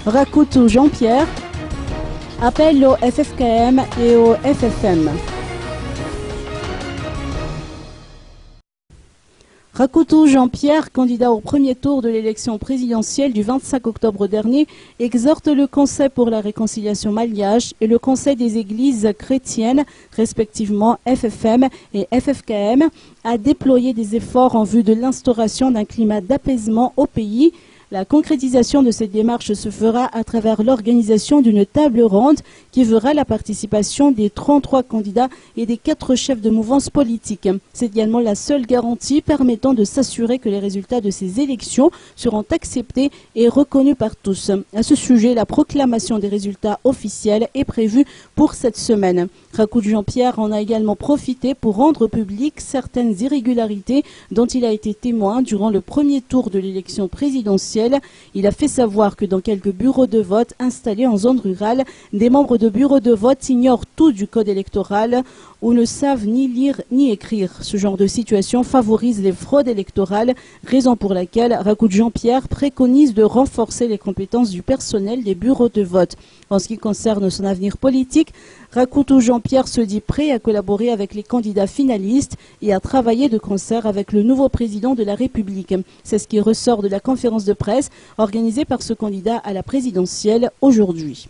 Rakoutou Jean-Pierre appelle au FFKM et au FFM. Rakoutou Jean-Pierre, candidat au premier tour de l'élection présidentielle du 25 octobre dernier, exhorte le Conseil pour la réconciliation malgache et le Conseil des églises chrétiennes, respectivement FFM et FFKM, à déployer des efforts en vue de l'instauration d'un climat d'apaisement au pays. La concrétisation de cette démarche se fera à travers l'organisation d'une table ronde qui verra la participation des 33 candidats et des 4 chefs de mouvance politique. C'est également la seule garantie permettant de s'assurer que les résultats de ces élections seront acceptés et reconnus par tous. À ce sujet, la proclamation des résultats officiels est prévue pour cette semaine. Rakoutou Jean-Pierre en a également profité pour rendre public certaines irrégularités dont il a été témoin durant le premier tour de l'élection présidentielle. Il a fait savoir que dans quelques bureaux de vote installés en zone rurale, des membres de bureaux de vote ignorent tout du code électoral ou ne savent ni lire ni écrire. Ce genre de situation favorise les fraudes électorales, raison pour laquelle Rakoutou Jean-Pierre préconise de renforcer les compétences du personnel des bureaux de vote. En ce qui concerne son avenir politique, Rakoutou Jean-Pierre se dit prêt à collaborer avec les candidats finalistes et à travailler de concert avec le nouveau président de la République. C'est ce qui ressort de la conférence de presse organisée par ce candidat à la présidentielle aujourd'hui.